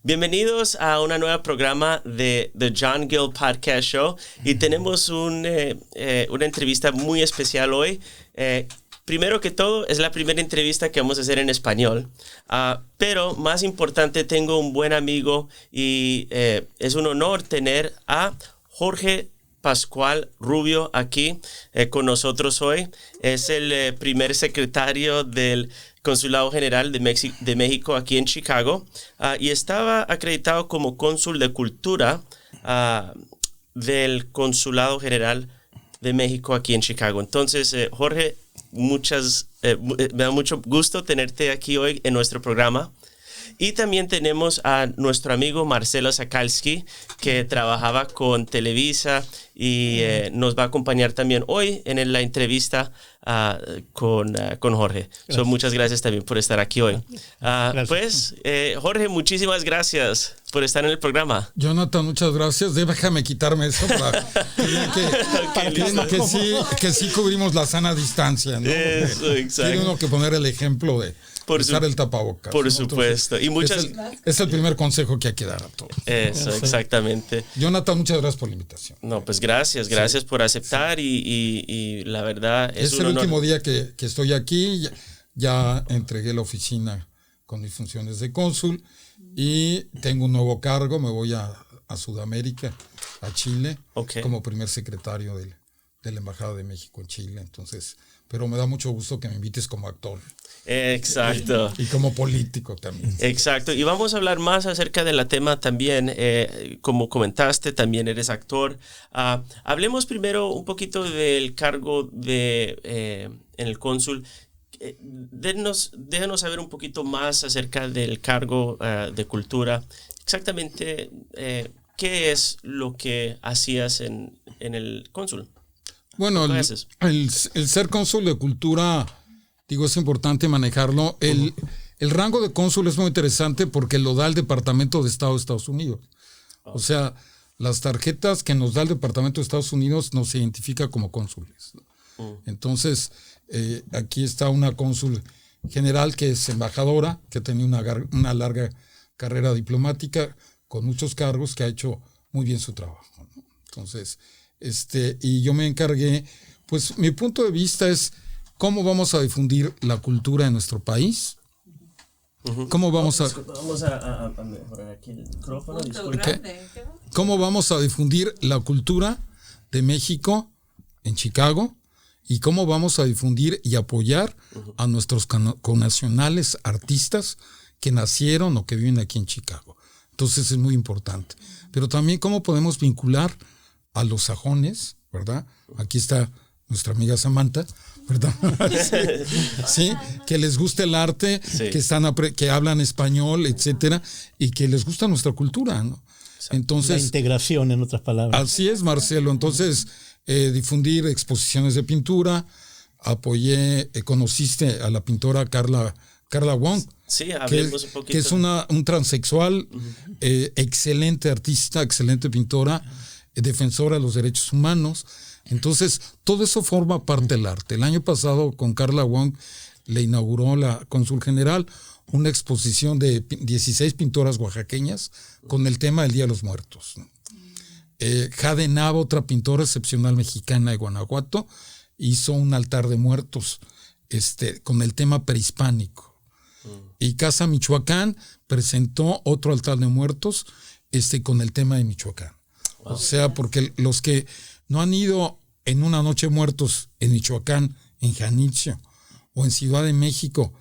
Bienvenidos a una nueva programa de The John Gill Podcast Show y tenemos una entrevista muy especial hoy. Primero que todo, es la primera entrevista que vamos a hacer en español, pero más importante, tengo un buen amigo y es un honor tener a Jorge Pascual Rubio aquí con nosotros hoy. Es el primer secretario del Consulado General de México aquí en Chicago y estaba acreditado como cónsul de cultura del Consulado General de México aquí en Chicago. Entonces, Jorge, me da mucho gusto tenerte aquí hoy en nuestro programa. Y también tenemos a nuestro amigo Marcelo Sakalsky, que trabajaba con Televisa y nos va a acompañar también hoy en la entrevista con Jorge. Muchas gracias también por estar aquí hoy. Jorge, muchísimas gracias por estar en el programa. Jonathan, muchas gracias. Déjame quitarme eso para que sí cubrimos la sana distancia, ¿no? Eso, exacto. Tiene uno que poner el ejemplo de usar el tapabocas. Por ¿no? supuesto. Entonces, es el primer consejo que hay que dar a todos. Eso, exactamente. Jonathan, muchas gracias por la invitación. No, pues gracias por aceptar y la verdad es el último día que estoy aquí. Ya entregué la oficina con mis funciones de cónsul y tengo un nuevo cargo. Me voy a Sudamérica, a Chile, como primer secretario de la Embajada de México en Chile. Entonces, pero me da mucho gusto que me invites como actor. Exacto. Y como político también. Exacto. Y vamos a hablar más acerca del tema también. Como comentaste, también eres actor. Hablemos primero un poquito del cargo en el cónsul. Déjanos saber un poquito más acerca del cargo de cultura. Exactamente, ¿qué es lo que hacías en el cónsul? Bueno, el ser cónsul de cultura, es importante manejarlo. El rango de cónsul es muy interesante porque lo da el Departamento de Estado de Estados Unidos. O sea, las tarjetas que nos da el Departamento de Estados Unidos nos identifica como cónsules. Entonces, aquí está una cónsul general que es embajadora, que tenía una larga carrera diplomática con muchos cargos, que ha hecho muy bien su trabajo, ¿no? Entonces, y yo me encargué, pues mi punto de vista es cómo vamos a difundir la cultura en nuestro país. ¿Cómo vamos a mejorar aquí el micrófono? ¿Cómo vamos a difundir la cultura de México en Chicago? ¿Y cómo vamos a difundir y apoyar a nuestros connacionales artistas que nacieron o que viven aquí en Chicago? Entonces es muy importante. Pero también cómo podemos vincular a los sajones, ¿verdad? Aquí está nuestra amiga Samantha, ¿verdad? Sí, que les gusta el arte, sí, que hablan español, etcétera, y que les gusta nuestra cultura, ¿no? Entonces, la integración, en otras palabras. Así es, Marcelo. Entonces, difundir exposiciones de pintura, conociste a la pintora Carla Wong. Sí, hablemos un poquito. Que es un transexual, excelente artista, excelente pintora, defensora de los derechos humanos. Entonces, todo eso forma parte del arte. El año pasado, con Carla Wong, le inauguró la cónsul general una exposición de 16 pintoras oaxaqueñas con el tema del Día de los Muertos. Jade Nava, otra pintora excepcional mexicana de Guanajuato, hizo un altar de muertos con el tema prehispánico. Y Casa Michoacán presentó otro altar de muertos con el tema de Michoacán. Wow. O sea, porque los que no han ido en una noche muertos en Michoacán, en Janitzio o en Ciudad de México,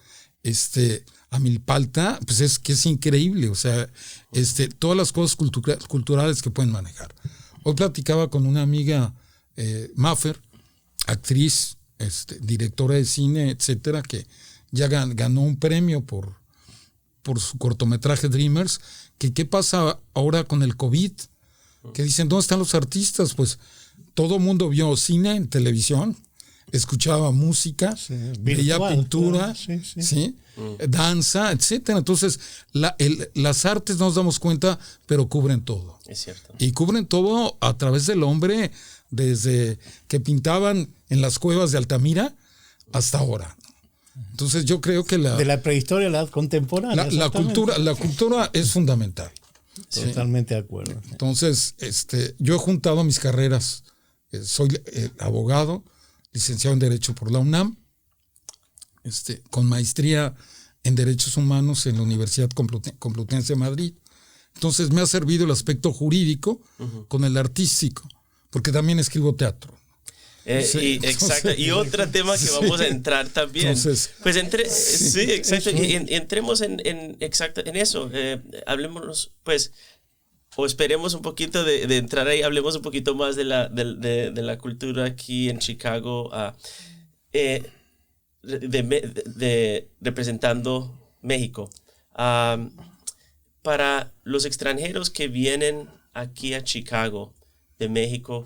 a Milpalta, pues es increíble. O sea, todas las cosas culturales que pueden manejar. Hoy platicaba con una amiga, Maffer, actriz, directora de cine, etcétera, que ya ganó un premio por su cortometraje Dreamers. ¿Qué pasa ahora con el COVID? Que dicen, ¿dónde están los artistas? Pues todo el mundo vio cine en televisión, escuchaba música, sí, veía pintura, ¿sí? Danza, etcétera. Entonces, las artes, nos damos cuenta, pero cubren todo. Es cierto. Y cubren todo a través del hombre, desde que pintaban en las cuevas de Altamira hasta ahora. Entonces yo creo que de la prehistoria a la edad contemporánea. la cultura es fundamental. Totalmente de acuerdo. Entonces, yo he juntado mis carreras. Soy abogado, licenciado en Derecho por la UNAM, con maestría en Derechos Humanos en la Universidad Complutense de Madrid. Entonces me ha servido el aspecto jurídico con el artístico, porque también escribo teatro. Exacto. Y otro tema que vamos a entrar también. Entonces, pues sí, exacto. Y entremos en eso. Hablemos, pues, o esperemos un poquito de entrar ahí. Hablemos un poquito más de la cultura aquí en Chicago, representando México. Para los extranjeros que vienen aquí a Chicago de México,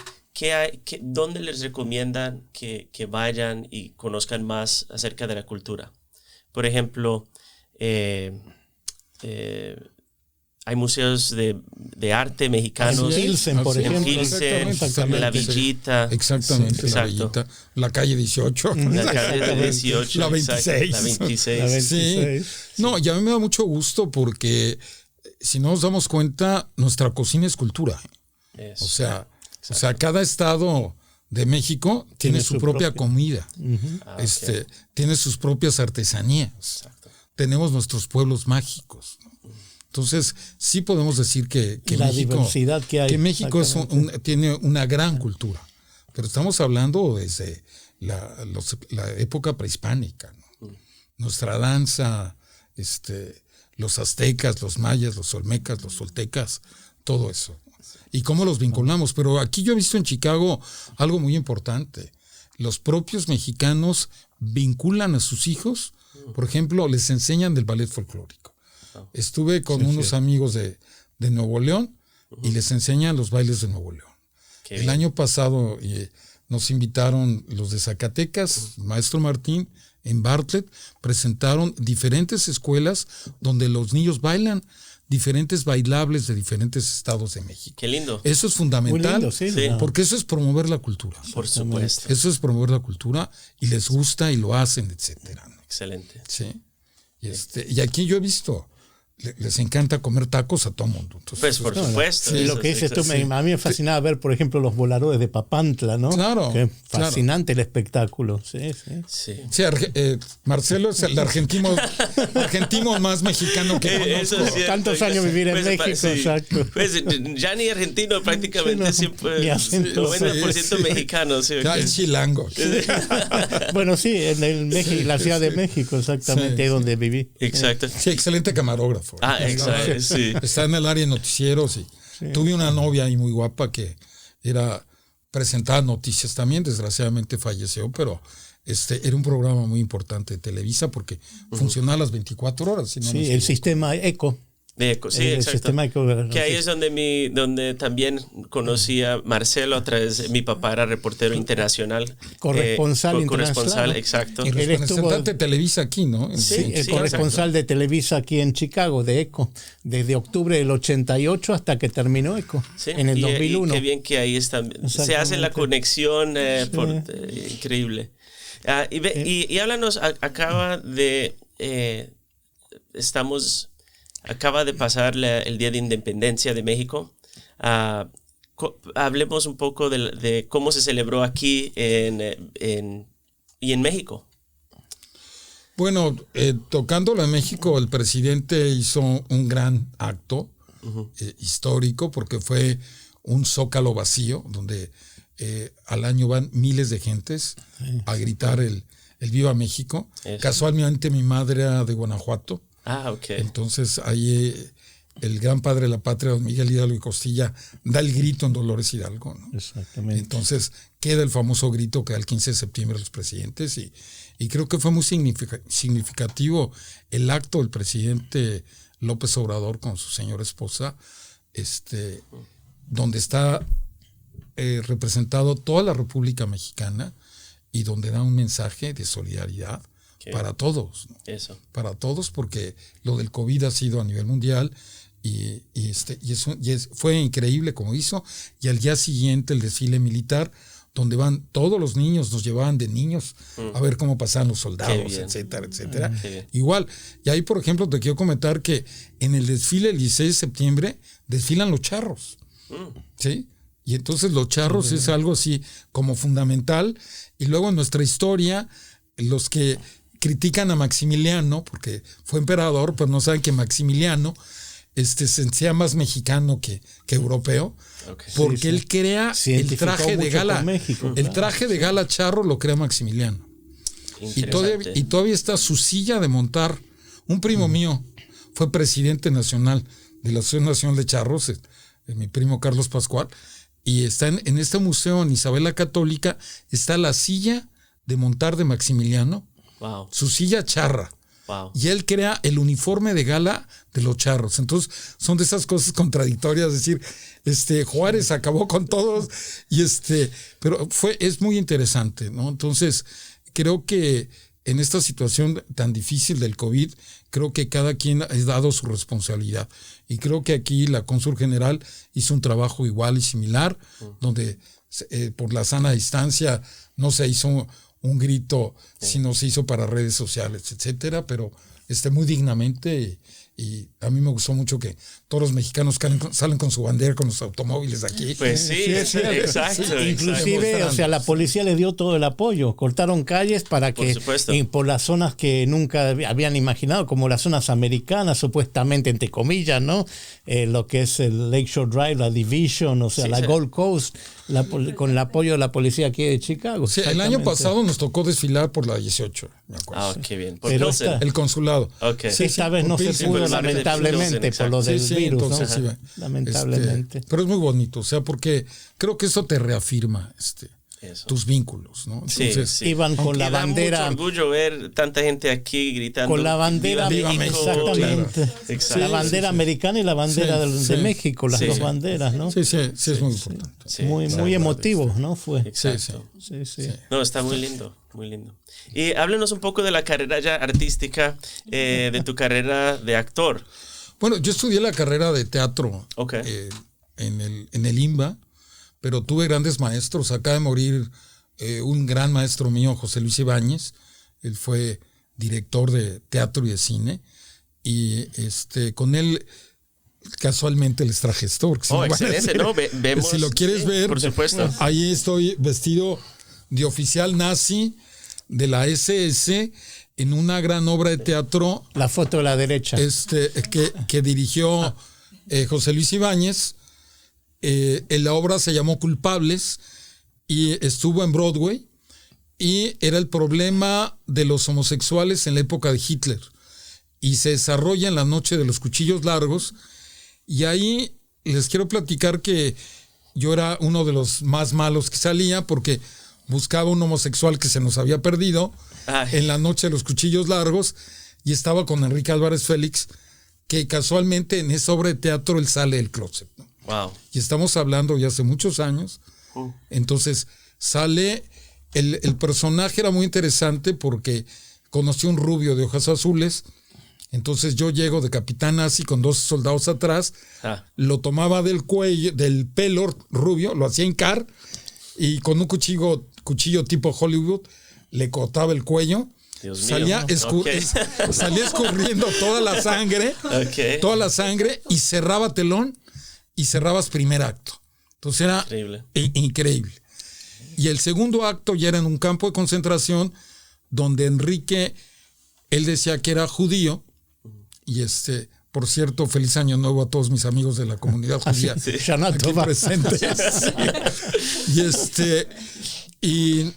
¿dónde les recomiendan que vayan y conozcan más acerca de la cultura? Por ejemplo, hay museos de arte mexicanos. En Pilsen, por ejemplo. En La Villita. Exactamente, sí, La Villita. La calle 18. La calle 18. La 26. La 26. Sí. No, y a mí me da mucho gusto porque, si no nos damos cuenta, nuestra cocina es cultura. O sea, cada estado de México tiene su propia comida. Okay. Tiene sus propias artesanías. Exacto. Tenemos nuestros pueblos mágicos, ¿no? Entonces, sí podemos decir que la México, diversidad que hay, México tiene una gran cultura. Pero estamos hablando desde la época prehispánica, ¿no? Nuestra danza, los aztecas, los mayas, los olmecas, los toltecas, todo eso. Y cómo los vinculamos. Pero aquí yo he visto en Chicago algo muy importante. Los propios mexicanos vinculan a sus hijos, por ejemplo, les enseñan del ballet folclórico. Estuve con unos amigos de Nuevo León y les enseñan los bailes de Nuevo León. El año pasado nos invitaron los de Zacatecas, Maestro Martín, en Bartlett, presentaron diferentes escuelas donde los niños bailan diferentes bailables de diferentes estados de México. Qué lindo. Eso es fundamental, lindo, sí, porque eso es promover la cultura. Por supuesto. Eso es promover la cultura y les gusta y lo hacen, etcétera. Excelente. Sí. Y aquí yo he visto, les encanta comer tacos a todo mundo. Entonces, pues por supuesto. Y lo que dices tú, a mí me fascinaba ver, por ejemplo, los voladores de Papantla, ¿no? Claro. Qué fascinante el espectáculo. Sí, Marcelo es el argentino más mexicano que conozco. Es tantos años vivir en México, exacto. Pues ya ni argentino, prácticamente siempre. 90% mexicano. Sí, ya es chilango. Bueno, sí, en la Ciudad de México, exactamente, donde viví. Exacto. Sí, excelente camarógrafo. Exacto, sí. Está en el área de noticieros y tuve una novia ahí muy guapa que presentaba noticias también, desgraciadamente falleció, pero era un programa muy importante de Televisa porque funcionaba las 24 horas. Si no el sistema ECO. Sí, exacto. Que ahí es donde también conocí a Marcelo a través de mi papá, era reportero internacional. Corresponsal, exacto. Y representante de Televisa aquí, ¿no? El corresponsal de Televisa aquí en Chicago, de ECO, desde octubre del 88 hasta que terminó ECO, en el 2001. Y qué bien que ahí está. Se hace la conexión, increíble. Y háblanos, acaba de pasar el Día de Independencia de México. Hablemos un poco de cómo se celebró aquí y en México. Bueno, tocándolo en México, el presidente hizo un gran acto histórico porque fue un zócalo vacío donde al año van miles de gentes a gritar el Viva México. Eso. Casualmente mi madre era de Guanajuato. Ok. Entonces ahí el gran padre de la patria, don Miguel Hidalgo y Costilla, da el grito en Dolores Hidalgo, ¿no? Exactamente. Entonces queda el famoso grito que da el 15 de septiembre los presidentes y creo que fue muy significativo el acto del presidente López Obrador con su señora esposa, donde está representado toda la República Mexicana y donde da un mensaje de solidaridad para todos, ¿no? Eso. Para todos, porque lo del COVID ha sido a nivel mundial fue increíble como hizo. Y al día siguiente el desfile militar, donde van todos los niños, nos llevaban de niños a ver cómo pasaban los soldados, etcétera, etcétera. Igual, y ahí, por ejemplo, te quiero comentar que en el desfile el 16 de septiembre desfilan los charros, ¿sí? Y entonces los charros es algo así como fundamental. Y luego en nuestra historia, los que critican a Maximiliano, porque fue emperador, pues no saben que Maximiliano se sentía más mexicano que europeo, porque él crea el traje de gala. México, el traje de gala charro lo crea Maximiliano. Y todavía está su silla de montar. Un primo mío fue presidente nacional de la Asociación Nacional de Charros, mi primo Carlos Pascual, y está en este museo en Isabel la Católica, está la silla de montar de Maximiliano, su silla charra. Y él crea el uniforme de gala de los charros. Entonces, son de esas cosas contradictorias, es decir, Juárez acabó con todos, pero es muy interesante, ¿no? Entonces, creo que en esta situación tan difícil del COVID, creo que cada quien ha dado su responsabilidad. Y creo que aquí la cónsul general hizo un trabajo igual y similar, donde por la sana distancia no se hizo un grito, sino se hizo para redes sociales, etcétera, pero muy dignamente. Y a mí me gustó mucho que todos los mexicanos salen con su bandera, con los automóviles aquí. Pues sí, exacto. Inclusive, o sea, la policía le dio todo el apoyo. Cortaron calles para que por las zonas que nunca habían imaginado, como las zonas americanas, supuestamente, entre comillas, ¿no? Lo que es el Lakeshore Drive, la Division, o sea, la Gold Coast, con el apoyo de la policía aquí de Chicago. Sí, el año pasado nos tocó desfilar por la 18, me acuerdo. Qué bien. Pero el consulado. Sí, esta vez no se pudo, lamentablemente, por lo del virus, entonces, ¿no? Lamentablemente. Pero es muy bonito, o sea, porque creo que eso te reafirma tus vínculos, ¿no? Entonces, iban con la bandera. Da mucho orgullo ver tanta gente aquí gritando. Con la bandera, Viva México, exactamente. Exacto. La bandera americana y la bandera de México, las dos banderas, ¿no? Sí, es muy importante. Muy emotivo, ¿no? Fue. Exacto. Sí. No, está muy lindo, muy lindo. Y háblenos un poco de la carrera ya artística, de tu carrera de actor. Bueno, yo estudié la carrera de teatro en el IMBA, pero tuve grandes maestros. Acaba de morir un gran maestro mío, José Luis Ibáñez. Él fue director de teatro y de cine. Y con él, casualmente, les traje esto. Excelente, ¿no? Vemos, si lo quieres ver, por supuesto. Ahí estoy vestido de oficial nazi de la SS en una gran obra de teatro. La foto de la derecha. Que dirigió José Luis Ibáñez. La obra se llamó Culpables y estuvo en Broadway, y era el problema de los homosexuales en la época de Hitler, y se desarrolla en la noche de los cuchillos largos. Y ahí les quiero platicar que yo era uno de los más malos que salía, porque buscaba un homosexual que se nos había perdido en la noche de los cuchillos largos, y estaba con Enrique Álvarez Félix, que casualmente en esa obra de teatro él sale del closet, ¿no? Wow. Y estamos hablando ya hace muchos años. Entonces sale, el personaje era muy interesante porque conocí un rubio de ojos azules. Entonces yo llego de capitán nazi con 2 soldados atrás, lo tomaba del cuello, del pelo rubio, lo hacía hincar, y con un cuchillo tipo Hollywood le cortaba el cuello. Salía escurriendo toda la sangre, y cerraba telón y cerrabas primer acto. Entonces era increíble. Y el segundo acto ya era en un campo de concentración donde Enrique, él decía que era judío, y por cierto, feliz año nuevo a todos mis amigos de la comunidad judía aquí presentes. Y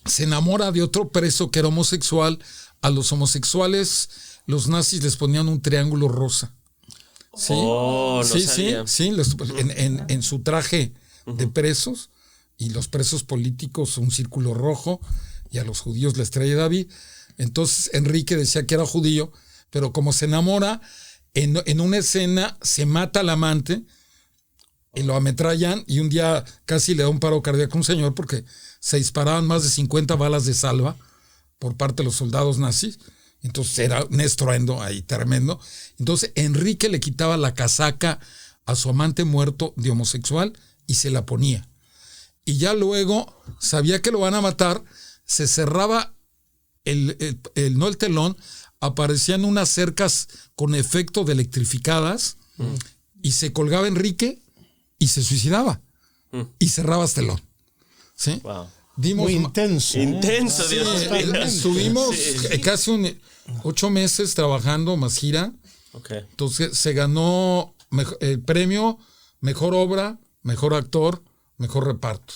se enamora de otro preso que era homosexual. A los homosexuales los nazis les ponían un triángulo rosa. Sí, en su traje de presos, y los presos políticos un círculo rojo, y a los judíos la estrella de David. Entonces Enrique decía que era judío, pero como se enamora, en una escena se mata al amante y lo ametrallan, y un día casi le da un paro cardíaco a un señor porque se disparaban más de 50 balas de salva por parte de los soldados nazis. Entonces era un estruendo ahí tremendo. Entonces Enrique le quitaba la casaca a su amante muerto de homosexual y se la ponía. y ya luego sabía que lo van a matar, se cerraba no el telón, aparecían unas cercas con efecto de electrificadas y se colgaba Enrique y se suicidaba y cerrabas telón. ¿Sí? Wow. Muy intenso. Intenso, Sí, Dios mío. estuvimos casi 8 meses trabajando más gira. Okay. Entonces se ganó el premio Mejor Obra, Mejor Actor, Mejor Reparto.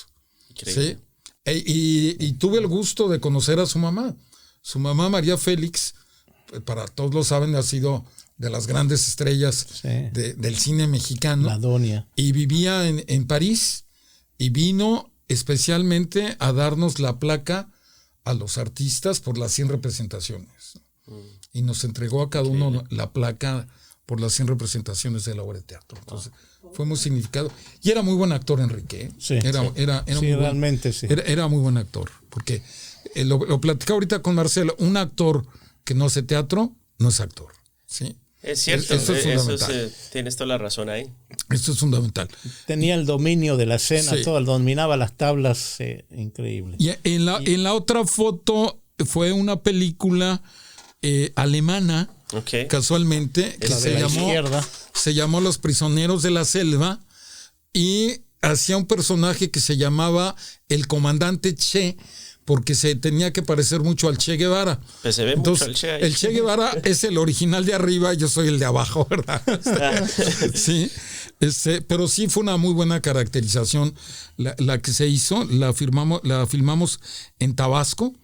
Increíble. ¿Sí? Y tuve el gusto de conocer a su mamá. Su mamá, María Félix, para todos lo saben, ha sido de las grandes estrellas del cine mexicano. La doña. Y vivía en París y vino especialmente a darnos la placa a los artistas por las 100 representaciones. Y nos entregó a cada uno la placa por las 100 representaciones de la obra de teatro. Entonces, fue muy significado. Y era muy buen actor, Enrique. Sí, era muy realmente sí. Era muy buen actor. Porque lo platicaba ahorita con Marcelo. Un actor que no hace teatro no es actor. ¿Sí? Es cierto, eso es fundamental. Tienes toda la razón ahí. Esto es fundamental. Tenía el dominio de la escena, Sí. todo, dominaba las tablas, increíble. Y en la otra foto fue una película alemana, casualmente, que se llamó Los Prisioneros de la Selva, y hacía un personaje que se llamaba el comandante Che, porque se tenía que parecer mucho al Che Guevara. Pues se ve entonces, mucho el Che ahí. El Che Guevara es el original de arriba, yo soy el de abajo, ¿verdad? Sí, pero sí fue una muy buena caracterización la que se hizo. La filmamos en Tabasco,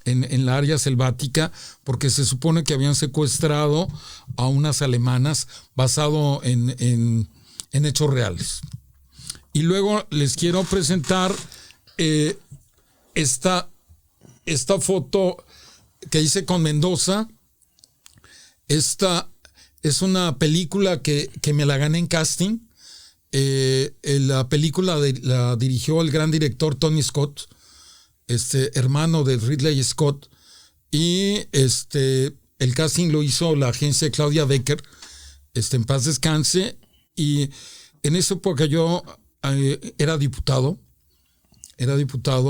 en la área selvática, porque se supone que habían secuestrado a unas alemanas basado en hechos reales. Y luego les quiero presentar esta foto que hice con Mendoza. Esta es una película que me la gané en casting. La película la dirigió el gran director Tony Scott, hermano de Ridley Scott, y el casting lo hizo la agencia Claudia Becker, en paz descanse. Y en esa época yo era diputado,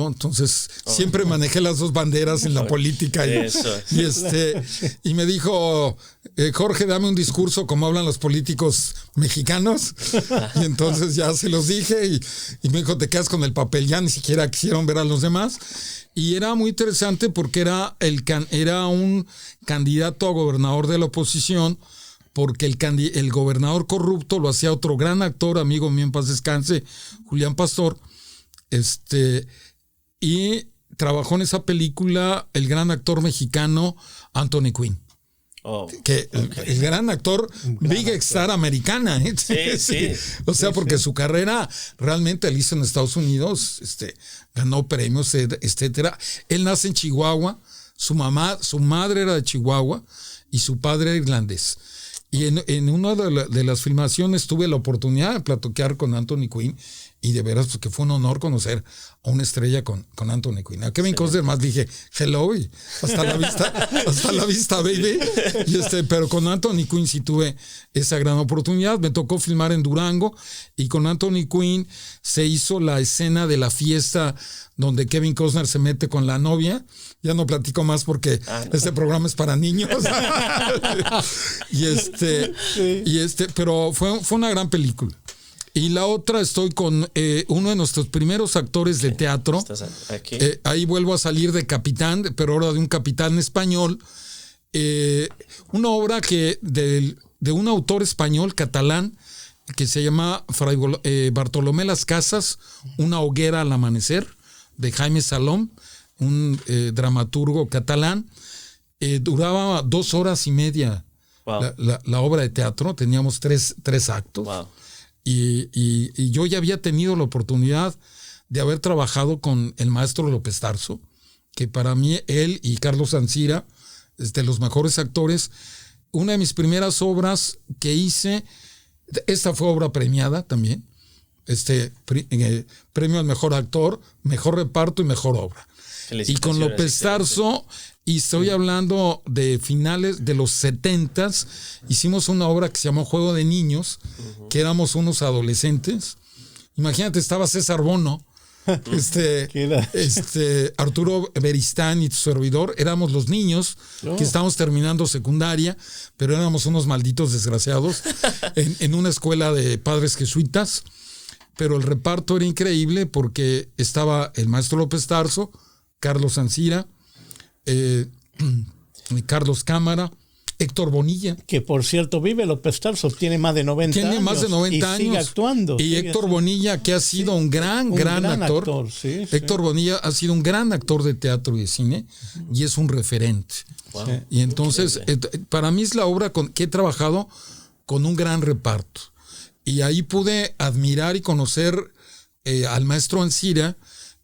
entonces siempre manejé las dos banderas en la política. Y me dijo, Jorge, dame un discurso como hablan los políticos mexicanos. Y entonces ya se los dije y me dijo, te quedas con el papel. Ya ni siquiera quisieron ver a los demás. Y era muy interesante porque era un candidato a gobernador de la oposición, porque el gobernador corrupto lo hacía otro gran actor, amigo mío en paz descanse, Julián Pastor. Y trabajó en esa película el gran actor mexicano Anthony Quinn. El gran actor, big star americana. Sí. O sea, porque su carrera realmente la hizo en Estados Unidos, ganó premios, etcétera. Él nace en Chihuahua, su madre era de Chihuahua y su padre era irlandés. Y en una de las filmaciones tuve la oportunidad de platicar con Anthony Quinn. Y de veras, porque fue un honor conocer a una estrella con Anthony Quinn. A Kevin Costner más dije, hello, y hasta la vista, baby. Pero con Anthony Quinn sí tuve esa gran oportunidad. Me tocó filmar en Durango y con Anthony Quinn se hizo la escena de la fiesta donde Kevin Costner se mete con la novia. Ya no platico más porque este programa es para niños. Pero fue una gran película. Y la otra, estoy con uno de nuestros primeros actores de teatro. ¿Estás aquí? Ahí vuelvo a salir de capitán, pero ahora de un capitán español. Una obra de un autor español, catalán, que se llama Bartolomé Las Casas, Una hoguera al amanecer, de Jaime Salom, un dramaturgo catalán. Duraba 2 horas y media. Wow. La obra de teatro. Teníamos tres actos. Wow. Y yo ya había tenido la oportunidad de haber trabajado con el maestro López Tarso, que para mí él y Carlos Ancira es de los mejores actores. Una de mis primeras obras que hice, esta fue obra premiada también, premio al mejor actor, mejor reparto y mejor obra. Y con López Tarso, y estoy hablando de finales de los 70s, hicimos una obra que se llamó Juego de Niños, que éramos unos adolescentes. Imagínate, estaba César Bono, Arturo Beristán y su servidor, éramos los niños que estábamos terminando secundaria, pero éramos unos malditos desgraciados en una escuela de padres jesuitas. Pero el reparto era increíble porque estaba el maestro López Tarso, Carlos Ancira, Carlos Cámara, Héctor Bonilla. Que por cierto vive López Tarso, tiene más de 90 años. Tiene más de 90 años. Sigue actuando. Y Héctor Bonilla, que ha sido un gran actor. Héctor Bonilla ha sido un gran actor de teatro y de cine y es un referente. Wow. Y entonces, para mí es la obra que he trabajado con un gran reparto. Y ahí pude admirar y conocer al maestro Ancira,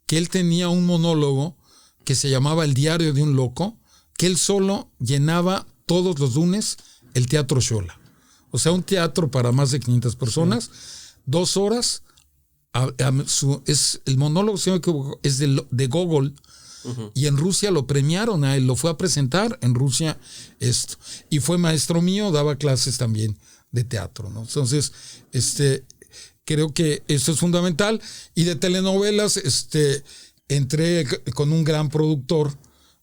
que él tenía un monólogo que se llamaba El diario de un loco, que él solo llenaba todos los lunes el Teatro Xola. O sea, un teatro para más de 500 personas, 2 horas. El monólogo, si no me equivoco, es de Gogol. Uh-huh. Y en Rusia lo premiaron a él, lo fue a presentar en Rusia esto. Y fue maestro mío, daba clases también de teatro, ¿no? Entonces, creo que eso es fundamental. Y de telenovelas, entré con un gran productor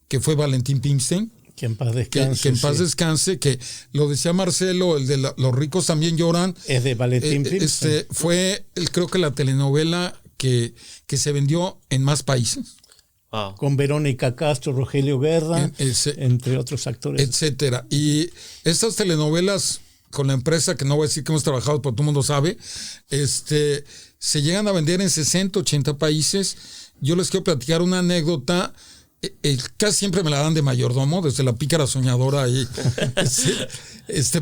que fue Valentín Pimstein. Que en paz descanse. Que en paz descanse, que lo decía Marcelo, el de Los ricos también lloran. Es de Valentín Pimstein. Fue, creo que la telenovela que se vendió en más países. Wow. Con Verónica Castro, Rogelio Guerra, entre otros actores. Etcétera. Y estas telenovelas, con la empresa, que no voy a decir que hemos trabajado, pero todo el mundo sabe, se llegan a vender en 60, 80 países. Yo les quiero platicar una anécdota. Casi siempre me la dan de mayordomo, desde La pícara soñadora y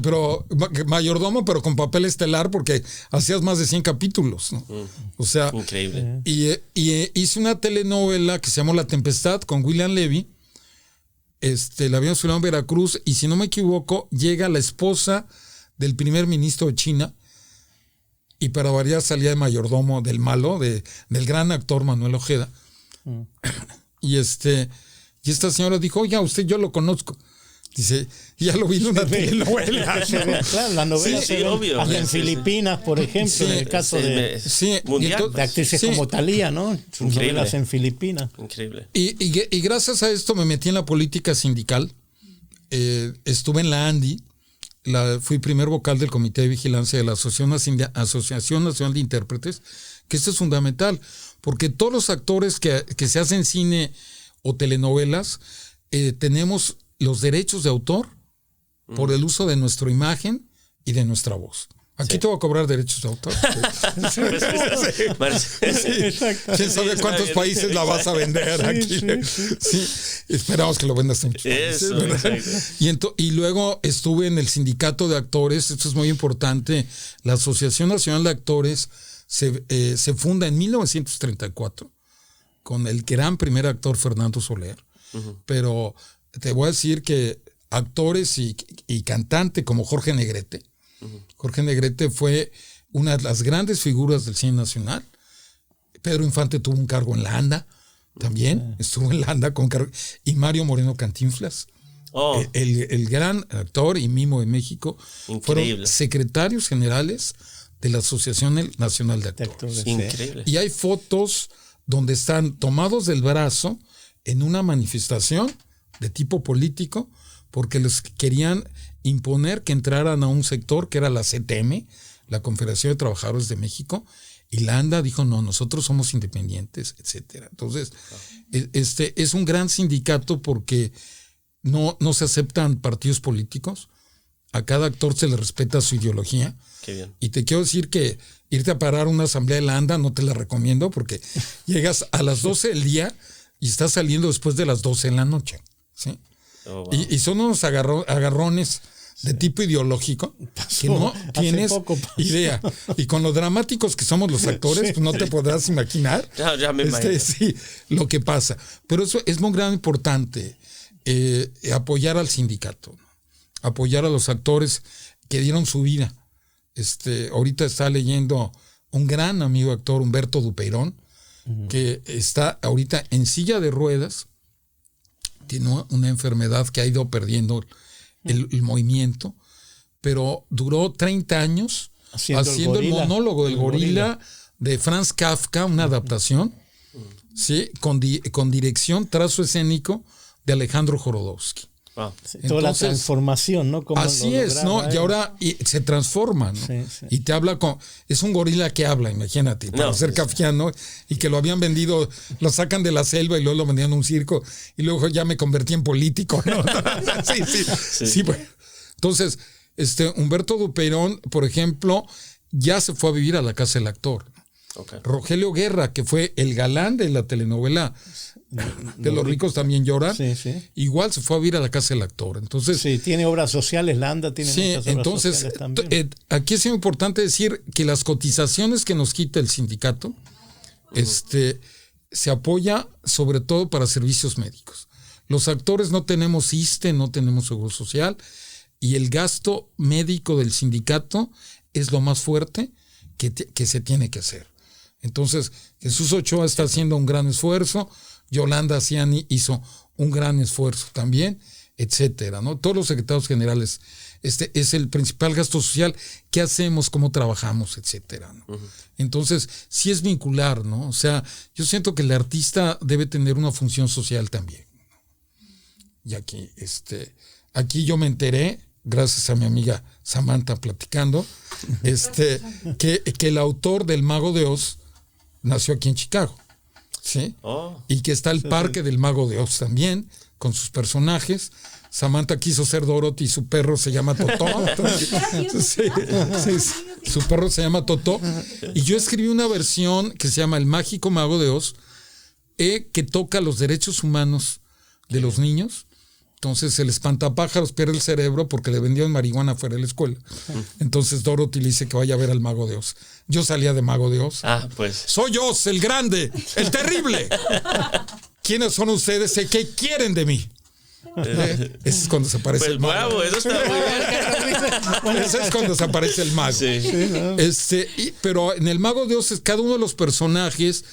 pero mayordomo, pero con papel estelar, porque hacías más de 100 capítulos, ¿no? O sea, increíble. Y hice una telenovela que se llamó La Tempestad con William Levy. La habíamos filmado en Veracruz, y si no me equivoco, llega la esposa del primer ministro de China, y para variar salía de mayordomo del malo, del gran actor Manuel Ojeda. Y esta señora dijo: oiga, usted yo lo conozco. Dice, ya lo vi en una telenovela. Claro, la novela obvio. Hasta en Filipinas, por ejemplo, en el caso de actrices como Thalía, ¿no? Sus novelas en Filipinas. Increíble. Y gracias a esto me metí en la política sindical. Estuve en la ANDI. Fui primer vocal del Comité de Vigilancia de la Asociación Nacional de Intérpretes, que esto es fundamental, porque todos los actores que se hacen cine o telenovelas, tenemos los derechos de autor por el uso de nuestra imagen y de nuestra voz. Aquí te voy a cobrar derechos de autor. ¿Quién sabe cuántos países la vas a vender aquí? Sí. Esperamos que lo vendas en muchos países. Y luego estuve en el sindicato de actores. Esto es muy importante. La Asociación Nacional de Actores se funda en 1934 con el gran primer actor Fernando Soler. Uh-huh. Pero te voy a decir que actores y cantante como Jorge Negrete. Uh-huh. Jorge Negrete fue una de las grandes figuras del cine nacional. Pedro Infante tuvo un cargo en la ANDA también. Uh-huh. Estuvo en la ANDA con cargo. Y Mario Moreno Cantinflas. Oh. El gran actor y mimo de México. Increíble. Fueron secretarios generales de la Asociación Nacional de Actores. Increíble. Y hay fotos donde están tomados del brazo en una manifestación de tipo político, porque les querían imponer que entraran a un sector que era la CTM, la Confederación de Trabajadores de México, y la ANDA dijo: no, nosotros somos independientes, etcétera. Entonces, es un gran sindicato porque no se aceptan partidos políticos. A cada actor se le respeta su ideología. Qué bien. Y te quiero decir que irte a parar a una asamblea de la ANDA no te la recomiendo, porque llegas a las 12 del día y estás saliendo después de las 12 de la noche. ¿Sí? Oh, wow. Y son unos agarrones de tipo ideológico que no tienes idea. Y con lo dramáticos que somos los actores, pues no te podrás imaginar ya me imagino. Lo que pasa. Pero eso es muy gran importante, apoyar al sindicato, ¿no? Apoyar a los actores que dieron su vida. Ahorita está leyendo un gran amigo actor, Humberto Dupeirón, uh-huh, que está ahorita en silla de ruedas. Tiene una enfermedad que ha ido perdiendo el movimiento, pero duró 30 años haciendo el monólogo del gorila de Franz Kafka, una adaptación, ¿sí? Con dirección, trazo escénico de Alejandro Jodorowsky. Wow. Sí, toda la transformación, ¿no? Como así es, ¿no? Y ahora se transforma, ¿no? Sí, sí. Y te habla es un gorila que habla, imagínate, para ser kafkiano, y que lo habían vendido, lo sacan de la selva y luego lo vendían a un circo, y luego ya me convertí en político, ¿no? Sí, pues. Entonces, Humberto Duperón, por ejemplo, ya se fue a vivir a la casa del actor. Okay. Rogelio Guerra, que fue el galán de la telenovela de Los ricos también lloran, igual se fue a vivir a la casa del actor. Entonces, sí, tiene obras sociales, Landa tiene muchas obras sociales también. Aquí es importante decir que las cotizaciones que nos quita el sindicato se apoya sobre todo para servicios médicos. Los actores no tenemos ISSSTE, no tenemos Seguro Social, y el gasto médico del sindicato es lo más fuerte que se tiene que hacer. Entonces, Jesús Ochoa está haciendo un gran esfuerzo, Yolanda Ciani hizo un gran esfuerzo también, etcétera, ¿no? Todos los secretarios generales, es el principal gasto social. ¿Qué hacemos? ¿Cómo trabajamos? Etcétera, ¿no? Uh-huh. Entonces, sí es vincular, ¿no? O sea, yo siento que el artista debe tener una función social también. Y aquí yo me enteré, gracias a mi amiga Samantha platicando, que el autor del Mago de Oz nació aquí en Chicago, ¿sí? Oh. Y que está el parque del Mago de Oz también, con sus personajes. Samantha quiso ser Dorothy y su perro se llama Totó. Su perro se llama Totó. Y yo escribí una versión que se llama El Mágico Mago de Oz, que toca los derechos humanos de los niños. Entonces el espantapájaros pierde el cerebro porque le vendieron marihuana fuera de la escuela. Entonces Dorothy le dice que vaya a ver al Mago de Oz. Yo salía de Mago de Oz. Ah, pues. Soy Oz, el grande, el terrible. ¿Quiénes son ustedes? ¿Qué quieren de mí? Ese es cuando se aparece el mago. Bravo, eso está muy bien. Ese es cuando se aparece el mago. Sí. Pero en el Mago de Oz, cada uno de los personajes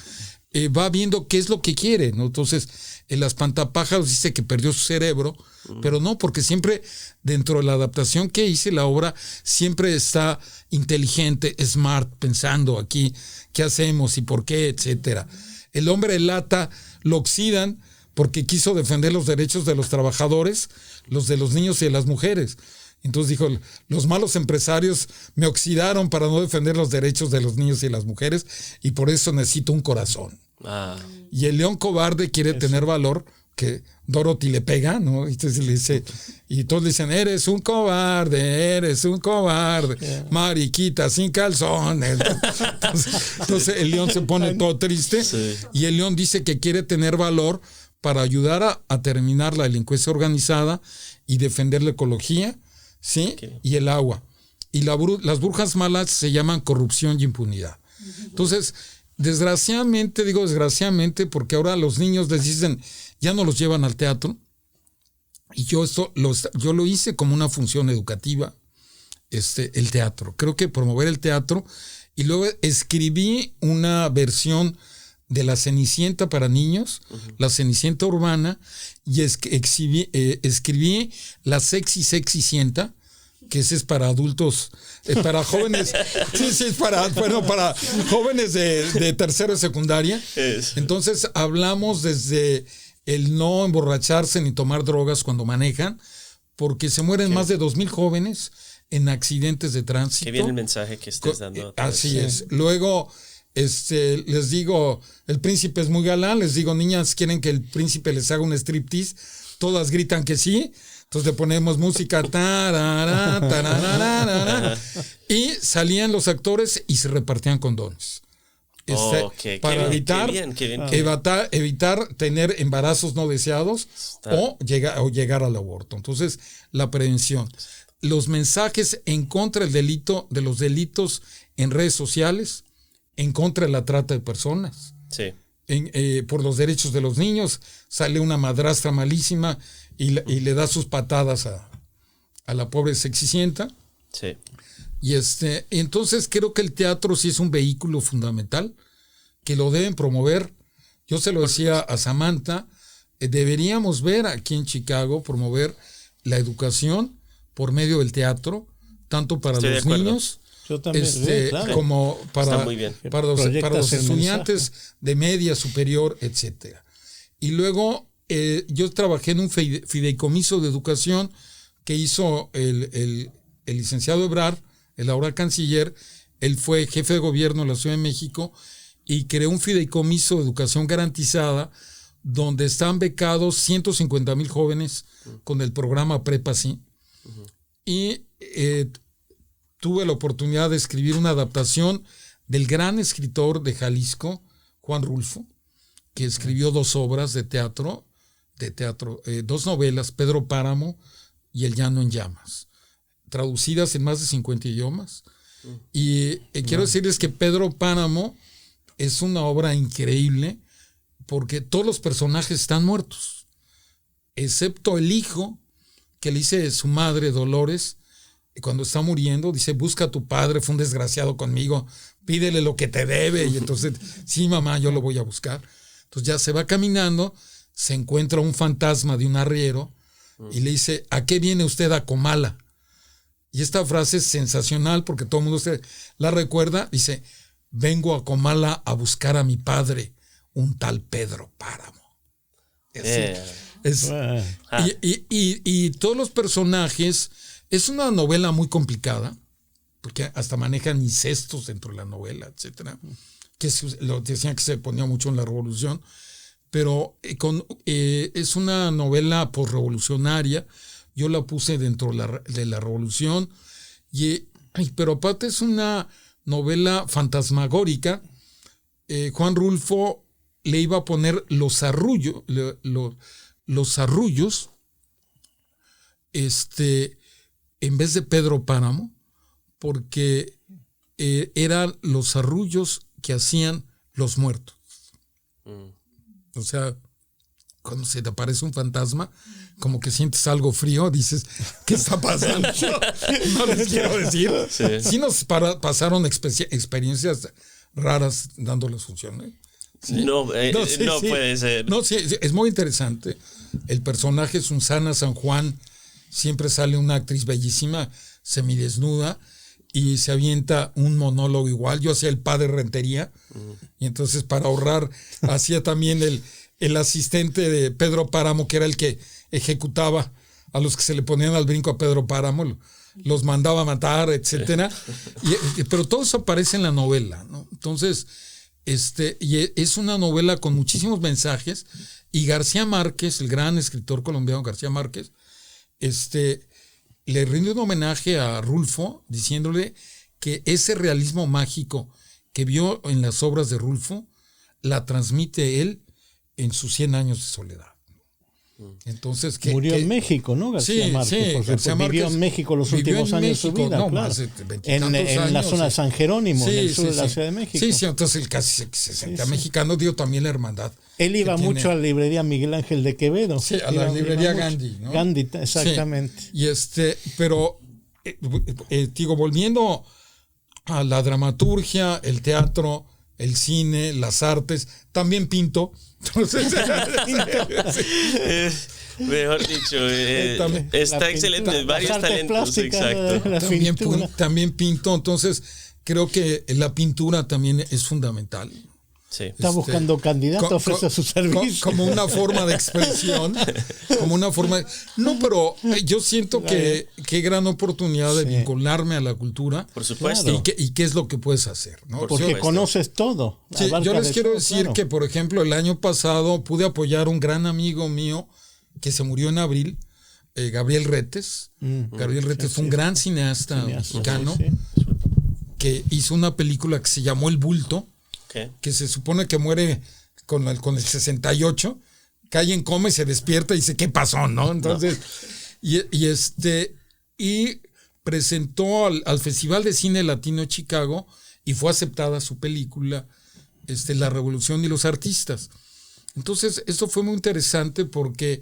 va viendo qué es lo que quiere, ¿no? Entonces, el espantapájaros dice que perdió su cerebro, pero no, porque siempre dentro de la adaptación que hice la obra, siempre está inteligente, smart, pensando aquí qué hacemos y por qué, etcétera. El hombre de lata lo oxidan porque quiso defender los derechos de los trabajadores, los de los niños y de las mujeres. Entonces dijo, los malos empresarios me oxidaron para no defender los derechos de los niños y las mujeres, y por eso necesito un corazón. Ah. Y el león cobarde quiere tener valor, que Dorothy le pega, ¿no? Entonces le dice, y todos le dicen, eres un cobarde, mariquita sin calzones. Entonces el león se pone todo triste, y el león dice que quiere tener valor para ayudar a terminar la delincuencia organizada y defender la ecología, ¿sí? Y el agua. Y las brujas malas se llaman corrupción y impunidad. Entonces, desgraciadamente, porque ahora los niños les dicen, ya no los llevan al teatro. Y yo lo hice como una función educativa, el teatro. Creo que promover el teatro. Y luego escribí una versión de La Cenicienta para niños, La Cenicienta urbana, y escribí La Sexy Cienta, que ese es para adultos, para jóvenes, es para jóvenes de tercero y secundaria. Entonces hablamos desde el no emborracharse ni tomar drogas cuando manejan, porque se mueren más de 2,000 jóvenes en accidentes de tránsito. Qué bien el mensaje que estás dando. Así es. Luego les digo, el príncipe es muy galán, les digo, niñas, ¿quieren que el príncipe les haga un striptease? Todas gritan que sí, entonces le ponemos música, y salían los actores y se repartían condones. Para evitar tener embarazos no deseados o llegar al aborto. Entonces, la prevención. Los mensajes en contra del delito, de los delitos en redes sociales, en contra de la trata de personas, por los derechos de los niños. Sale una madrastra malísima y le da sus patadas a la pobre Sexicienta. Sí. Y entonces creo que el teatro sí es un vehículo fundamental que lo deben promover. Yo se lo decía a Samantha, deberíamos ver aquí en Chicago promover la educación por medio del teatro, tanto para los niños Yo también, claro. Como para los estudiantes mensaje de media, superior, etcétera. Y luego yo trabajé en un fideicomiso de educación que hizo el licenciado Ebrard, el ahora canciller. Él fue jefe de gobierno de la Ciudad de México y creó un fideicomiso de educación garantizada donde están becados 150,000 jóvenes con el programa Prepa Sí. Y tuve la oportunidad de escribir una adaptación del gran escritor de Jalisco, Juan Rulfo, que escribió 2 obras de teatro, 2 novelas, Pedro Páramo y El Llano en Llamas, traducidas en más de 50 idiomas. Y quiero decirles que Pedro Páramo es una obra increíble porque todos los personajes están muertos, excepto el hijo que le dice su madre, Dolores, cuando está muriendo, dice, busca a tu padre, fue un desgraciado conmigo, pídele lo que te debe. Y entonces, sí, mamá, yo lo voy a buscar. Entonces ya se va caminando, se encuentra un fantasma de un arriero y le dice, ¿a qué viene usted a Comala? Y esta frase es sensacional porque todo el mundo se la recuerda. Dice, vengo a Comala a buscar a mi padre, un tal Pedro Páramo. Y todos los personajes, es una novela muy complicada, porque hasta manejan incestos dentro de la novela, etcétera, que lo decían que se ponía mucho en la Revolución, pero es una novela posrevolucionaria. Yo la puse dentro de la Revolución, pero aparte es una novela fantasmagórica. Juan Rulfo le iba a poner los arrullos, en vez de Pedro Páramo, porque eran los arrullos que hacían los muertos. O sea, cuando se te aparece un fantasma, como que sientes algo frío, dices, ¿qué está pasando? No les quiero decir. Sí nos pasaron experiencias raras dándoles funciones. ¿Sí? No puede ser. No, sí, es muy interesante. El personaje Susana San Juan, siempre sale una actriz bellísima, semidesnuda, y se avienta un monólogo igual. Yo hacía el padre Rentería, y entonces para ahorrar hacía también el asistente de Pedro Páramo, que era el que ejecutaba a los que se le ponían al brinco a Pedro Páramo, los mandaba a matar, etcétera. Pero todo eso aparece en la novela, ¿no? Entonces, y es una novela con muchísimos mensajes, y García Márquez, el gran escritor colombiano García Márquez, le rinde un homenaje a Rulfo diciéndole que ese realismo mágico que vio en las obras de Rulfo la transmite él en sus 100 años de soledad. Entonces, murió en México, ¿no? García Márquez, porque García Márquez vivió en México los últimos años de su vida, no, claro. En la zona de San Jerónimo, en el sur de la Ciudad de México. Sí, entonces él casi se sentía mexicano, dio también la hermandad. Él iba mucho a la librería Miguel Ángel de Quevedo. Sí, a la librería Gandhi, ¿no? Gandhi, exactamente. Sí. Y pero, digo, volviendo a la dramaturgia, el teatro, el cine, las artes, también pinto. Entonces, mejor dicho, está excelente, varios talentos, exacto. También pinto, entonces creo que la pintura también es fundamental. Sí. Está buscando candidato, ofrece su servicio. Como una forma de expresión, No, pero yo siento que qué gran oportunidad de vincularme a la cultura. Por supuesto. Y qué es lo que puedes hacer, ¿no? Porque conoces todo. Sí, yo les quiero decir que, por ejemplo, el año pasado pude apoyar a un gran amigo mío que se murió en abril, Gabriel Retes. Gabriel Retes fue un gran cineasta mexicano que hizo una película que se llamó El Bulto, que se supone que muere con el 68, cae en coma y se despierta y dice, ¿qué pasó? ¿No? Entonces, y presentó al Festival de Cine Latino de Chicago y fue aceptada su película, La Revolución y los Artistas. Entonces, esto fue muy interesante porque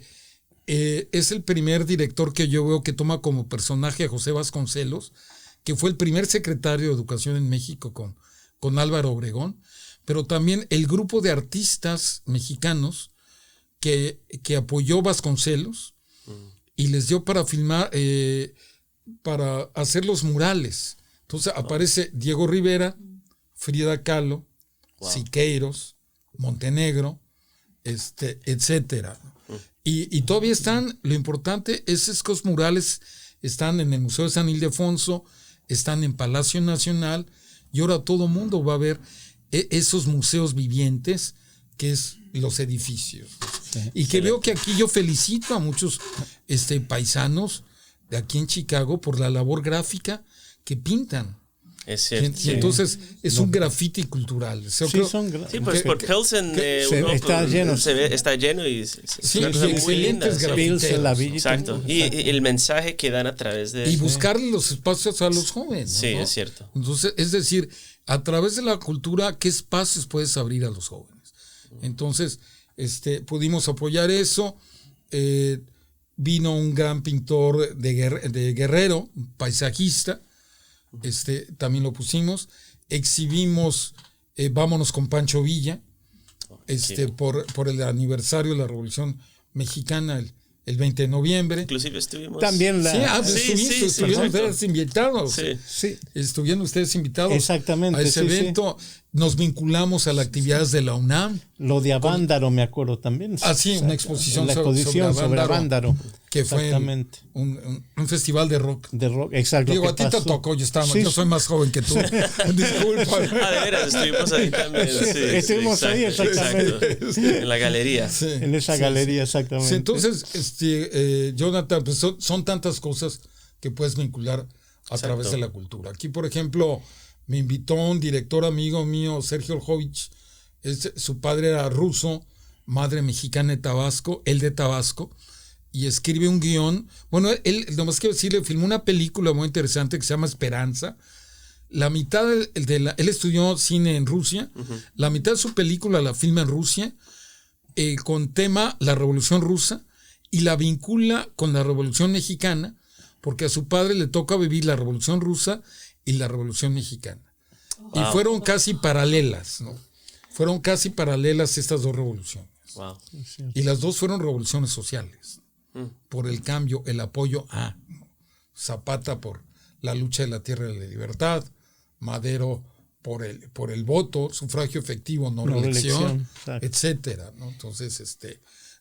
es el primer director que yo veo que toma como personaje a José Vasconcelos, que fue el primer secretario de Educación en México con Álvaro Obregón, pero también el grupo de artistas mexicanos que apoyó Vasconcelos y les dio para filmar, para hacer los murales, Entonces aparece Diego Rivera, Frida Kahlo, Siqueiros, Montenegro, etcétera. Y todavía están, lo importante, esos murales están en el Museo de San Ildefonso, están en Palacio Nacional, y ahora todo mundo va a ver esos museos vivientes, que es los edificios. Sí, y que veo que aquí yo felicito a muchos paisanos de aquí en Chicago por la labor gráfica que pintan. Es cierto. Y entonces es un graffiti cultural. Pues por Pilsen está lleno. Está lleno y es una cosa muy linda. Exacto. Y el mensaje que dan a través de... Y buscarle los espacios a los jóvenes. Sí, ¿no? Es cierto. Entonces, es decir, a través de la cultura, ¿qué espacios puedes abrir a los jóvenes? Entonces, pudimos apoyar eso. Vino un gran pintor de Guerrero, un paisajista. También lo pusimos. Exhibimos Vámonos con Pancho Villa, por el aniversario de la Revolución Mexicana, el 20 de noviembre. Inclusive estuvimos... También estuvieron ustedes invitados. Sí. Estuvieron ustedes invitados. Exactamente, a ese evento. Nos vinculamos a las actividades de la UNAM. Lo de Avándaro, me acuerdo también. Una exposición sobre Avándaro. Que fue un festival de rock. Exacto. Digo, a ti te tocó, yo soy más joven que tú. Disculpa. De veras, estuvimos ahí también. Estuvimos ahí, exactamente. En la galería. En esa galería, exactamente. Entonces, Jonathan, pues son tantas cosas que puedes vincular a través de la cultura. Aquí, por ejemplo, me invitó un director amigo mío, Sergio Oljovich. Su padre era ruso, madre mexicana de Tabasco, él de Tabasco, y escribe un guión. Bueno, él, nomás quiero decirle, filmó una película muy interesante que se llama Esperanza. La mitad él estudió cine en Rusia, la mitad de su película la filma en Rusia, con tema la Revolución Rusa, y la vincula con la Revolución Mexicana, porque a su padre le toca vivir la Revolución Rusa y la Revolución Mexicana. Wow. Y fueron casi paralelas, ¿no? Fueron casi paralelas estas dos revoluciones. Wow. Y las dos fueron revoluciones sociales. Por el cambio, el apoyo a Zapata por la lucha de la tierra de la libertad, Madero por el voto, sufragio efectivo, no reelección, etcétera, ¿no? Entonces,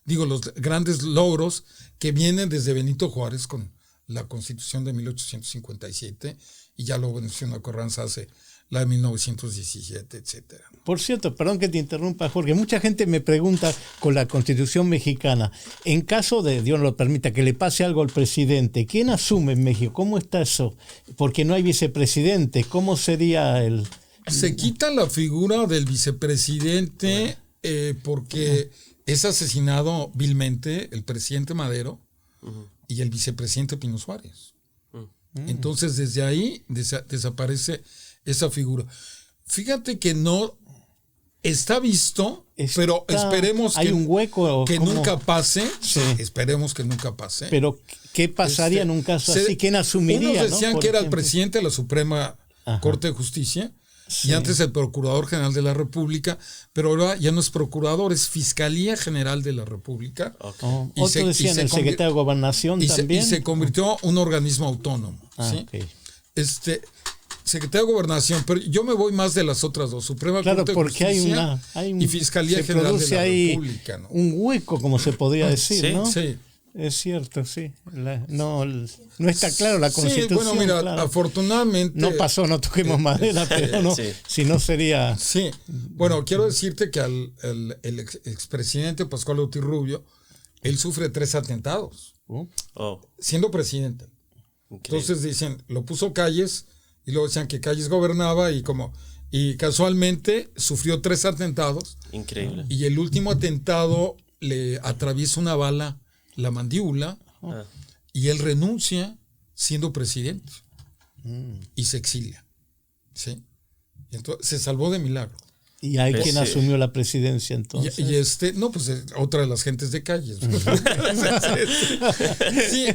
los grandes logros que vienen desde Benito Juárez con la Constitución de 1857, y ya lo mencionó Carranza hace la de 1917, etcétera. Por cierto, perdón que te interrumpa, Jorge, mucha gente me pregunta con la Constitución mexicana, en caso de, Dios no lo permita, que le pase algo al presidente, ¿quién asume en México? ¿Cómo está eso? Porque no hay vicepresidente, ¿cómo sería el...? Se quita la figura del vicepresidente porque es asesinado vilmente el presidente Madero y el vicepresidente Pino Suárez. Entonces, desde ahí desaparece esa figura. Fíjate que no está visto, pero esperemos hay un hueco, que nunca pase. Sí. Esperemos que nunca pase. Pero, ¿qué pasaría en un caso así? ¿Quién asumiría? Unos decían que era el presidente de la Suprema Corte de Justicia, y antes el Procurador General de la República, pero ahora ya no es Procurador, es Fiscalía General de la República. Otros decían el secretario de Gobernación también. Y se convirtió en un organismo autónomo. ¿Sí? Okay. Secretario de Gobernación, pero yo me voy más de las otras dos, Suprema Corte de Justicia y Fiscalía General de la República, ¿no? Un hueco, como se podría decir, sí, ¿no? Sí. Es cierto, sí. No está claro la Constitución. Sí, bueno, mira, claro. Afortunadamente... No pasó, no toquemos madera, pero no, si no sería... Sí, bueno, quiero decirte que el expresidente Pascual Ortiz Rubio, él sufre 3 atentados, siendo presidente. Increíble. Entonces dicen, lo puso Calles, y luego decían que Calles gobernaba, y casualmente sufrió 3 atentados. Increíble. Y el último atentado le atraviesa una bala la mandíbula, y él renuncia siendo presidente y se exilia, ¿sí? Y entonces se salvó de milagro. ¿Y hay quien asumió la presidencia entonces? Pues otra de las gentes de Calles. Sí,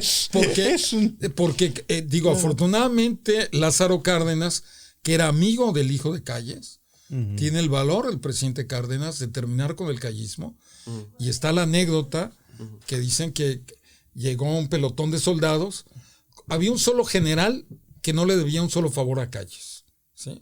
porque afortunadamente Lázaro Cárdenas, que era amigo del hijo de Calles, tiene el valor, el presidente Cárdenas, de terminar con el callismo, y está la anécdota que dicen que llegó un pelotón de soldados, había un solo general que no le debía un solo favor a Calles. ¿Sí?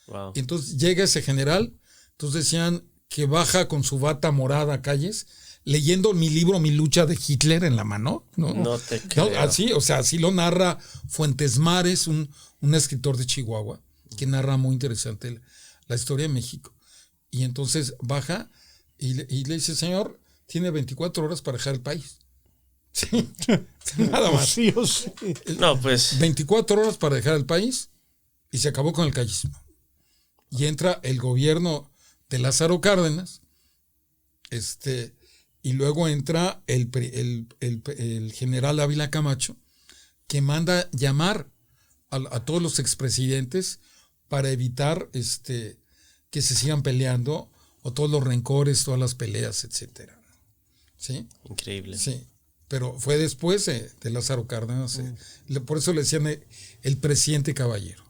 Wow. Y entonces llega ese general, entonces decían que baja con su bata morada a Calles, leyendo mi libro Mi lucha de Hitler en la mano. No te creo. No, así lo narra Fuentes Mares, un escritor de Chihuahua, que narra muy interesante la historia de México. Y entonces baja y le dice, señor, tiene 24 horas para dejar el país. Sí, nada más. Sí, o sí. No, pues. 24 horas para dejar el país y se acabó con el callismo. Y entra el gobierno de Lázaro Cárdenas, y luego entra el general Ávila Camacho, que manda llamar a todos los expresidentes para evitar que se sigan peleando, o todos los rencores, todas las peleas, etcétera. ¿Sí? Increíble. Sí, pero fue después de Lázaro Cárdenas. Por eso le decían el presidente caballero.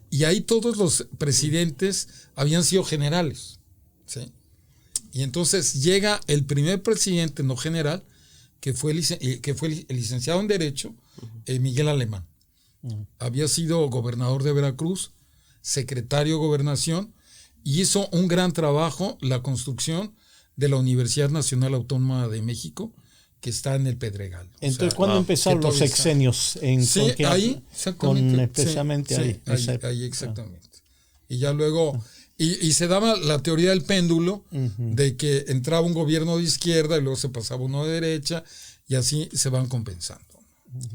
Y ahí todos los presidentes habían sido generales. ¿Sí? Y entonces llega el primer presidente no general, que fue el licenciado en Derecho, Miguel Alemán. Había sido gobernador de Veracruz, secretario de Gobernación, y hizo un gran trabajo la construcción de la Universidad Nacional Autónoma de México, que está en el Pedregal. Entonces, ¿cuándo empezaron los sexenios? Sí, ahí, exactamente. Especialmente ahí. Ahí, exactamente. Y ya luego, y se daba la teoría del péndulo, de que entraba un gobierno de izquierda y luego se pasaba uno de derecha, y así se van compensando.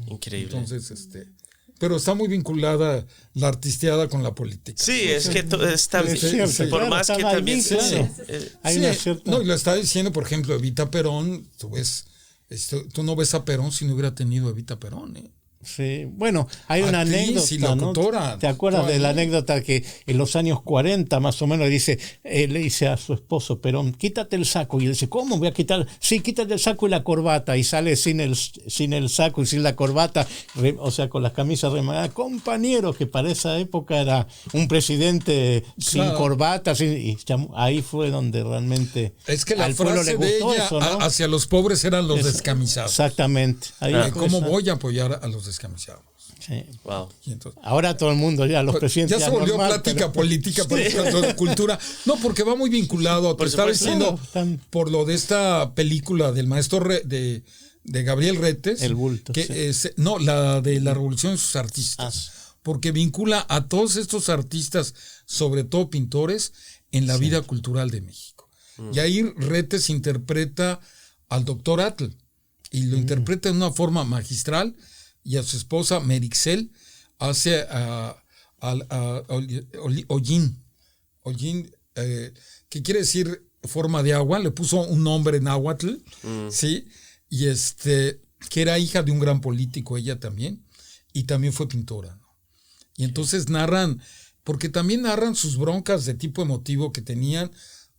Increíble. Entonces, pero está muy vinculada la artisteada con la política. Sí, es que está cierto, por más que también hay una cierta... No, y lo está diciendo, por ejemplo, Evita Perón. Tú no ves a Perón si no hubiera tenido Evita Perón. Sí, bueno, hay una actriz y anécdota, locutora, ¿no? ¿Te acuerdas de la anécdota que en los años 40 más o menos le dice a su esposo Perón, quítate el saco? Y él dice, ¿cómo voy a quitar? Sí, quítate el saco y la corbata. Y sale sin el saco y sin la corbata, o sea, con las camisas remagadas. Compañero, que para esa época era un presidente sin corbata. Y ahí fue donde realmente es que la al pueblo frase le gustó de ella eso, ¿no? hacia los pobres eran los descamisados. Exactamente. ¿Cómo voy a apoyar a los descamisados? Sí. Wow. Entonces, ahora todo el mundo, ya los presidentes. Ya se volvió plática política, pero de cultura. No, porque va muy vinculado a, te estaba diciendo, por lo de esta película del maestro de Gabriel Retes. El bulto. Que la de la revolución de sus artistas. Porque vincula a todos estos artistas, sobre todo pintores, en la vida cultural de México. Y ahí Retes interpreta al doctor Atl, y lo interpreta de una forma magistral, y a su esposa Merixel hace a Hollín, que quiere decir forma de agua, le puso un nombre en náhuatl, ¿sí? Y que era hija de un gran político ella también, y también fue pintora, ¿no? Y entonces narran, porque también narran sus broncas de tipo emotivo que tenían.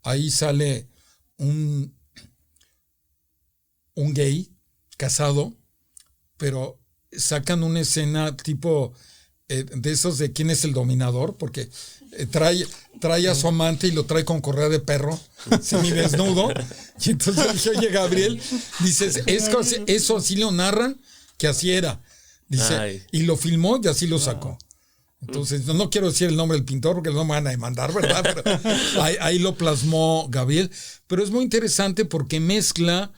Ahí sale un gay casado, pero sacan una escena tipo de esos de quién es el dominador, porque trae a su amante y lo trae con correa de perro, semidesnudo. Y entonces dije, oye, Gabriel, dices, eso así lo narran, que así era. Dice, y lo filmó y así lo sacó. Entonces, no quiero decir el nombre del pintor porque no me van a demandar, ¿verdad? Pero ahí lo plasmó Gabriel. Pero es muy interesante porque mezcla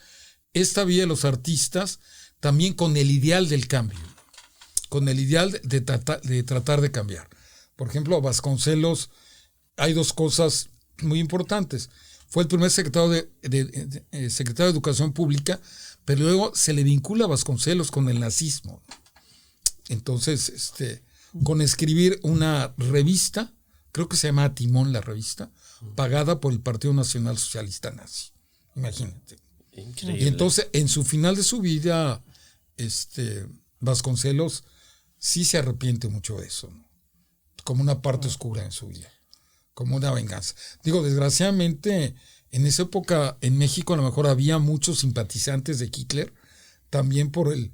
esta vida de los artistas también con el ideal del cambio, con el ideal de tratar de cambiar. Por ejemplo, Vasconcelos, hay dos cosas muy importantes. Fue el primer secretario de Educación Pública, pero luego se le vincula a Vasconcelos con el nazismo. Entonces, con escribir una revista, creo que se llama Timón la revista, pagada por el Partido Nacional Socialista Nazi. Imagínate. Increíble. Y entonces, en su final de su vida, Vasconcelos sí se arrepiente mucho de eso, ¿no? Como una parte oscura en su vida, como una venganza. Digo, desgraciadamente, en esa época en México a lo mejor había muchos simpatizantes de Hitler, también por el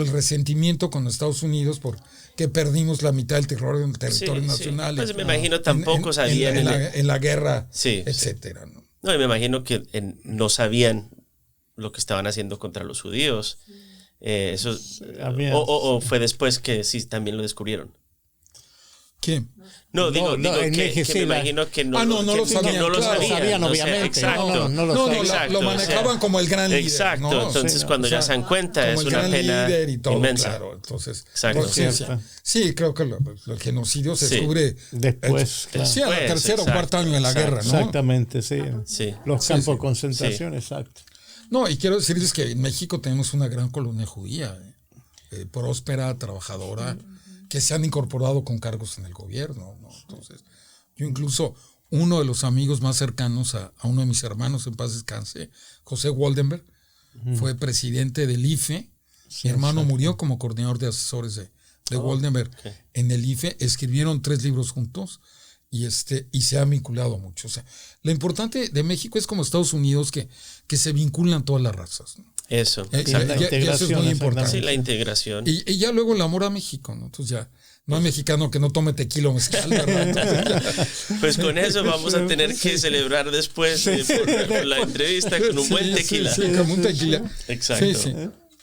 resentimiento con Estados Unidos, porque perdimos la mitad del territorio nacional. Pues me imagino tampoco sabían. En la guerra, etcétera, ¿no? No, y me imagino que no sabían lo que estaban haciendo contra los judíos. Eso, o fue después que sí también lo descubrieron. ¿Qué? No, digo que me imagino que no, no lo sabían. No lo sabían, obviamente. Exacto. Lo manejaban como el gran líder. Exacto. ¿No? Entonces, cuando ya se dan cuenta, es una pena líder y todo, inmensa. Claro. Entonces, exacto. Sí, creo que el genocidio se descubre después. Sí, a la tercera o cuarta año de la guerra, ¿no? Exactamente, sí. Los campos de concentración, exacto. No, y quiero decirles que en México tenemos una gran colonia judía, próspera, trabajadora, que se han incorporado con cargos en el gobierno, ¿no? Entonces, yo incluso, uno de los amigos más cercanos a uno de mis hermanos, en paz descanse, José Waldenberg, fue presidente del IFE. Mi hermano murió como coordinador de asesores de Waldenberg en el IFE. Escribieron 3 libros juntos y se han vinculado mucho. O sea, lo importante de México es como Estados Unidos, que se vinculan todas las razas, ¿no? Eso. Eso es muy importante. Sí, la integración. Y ya luego el amor a México, ¿no? Entonces ya no hay mexicano que no tome tequila o mezcal, ¿verdad? Pues con eso vamos a tener que celebrar después por la entrevista con un buen tequila. Sí, con un tequila. Exacto.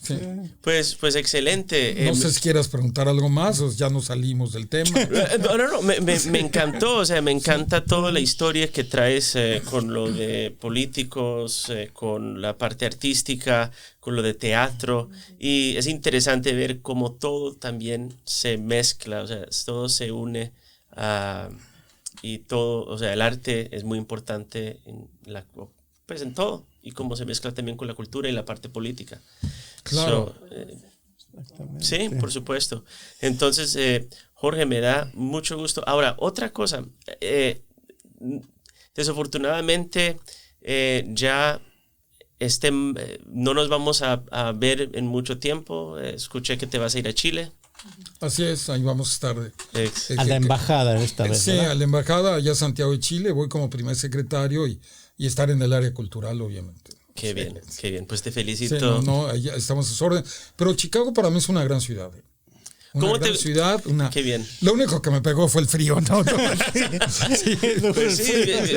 Sí. Pues excelente. No sé si quieras preguntar algo más o ya nos salimos del tema. No, me encantó, o sea, me encanta toda la historia que traes con lo de políticos, con la parte artística, con lo de teatro, y es interesante ver cómo todo también se mezcla, o sea, todo se une y todo, o sea, el arte es muy importante en todo, y cómo se mezcla también con la cultura y la parte política. Claro. Sí, por supuesto. Entonces, Jorge, me da mucho gusto. Ahora, otra cosa. Desafortunadamente, ya no nos vamos a ver en mucho tiempo. Escuché que te vas a ir a Chile. Así es, ahí vamos a estar. A la embajada esta vez. Sí, ¿verdad? A la embajada allá en Santiago de Chile. Voy como primer secretario y estar en el área cultural, obviamente. Qué bien, qué bien. Pues te felicito. Sí, ya estamos a su orden. Pero Chicago para mí es una gran ciudad. Una gran ciudad. Qué bien. Lo único que me pegó fue el frío, ¿no? Pues sí,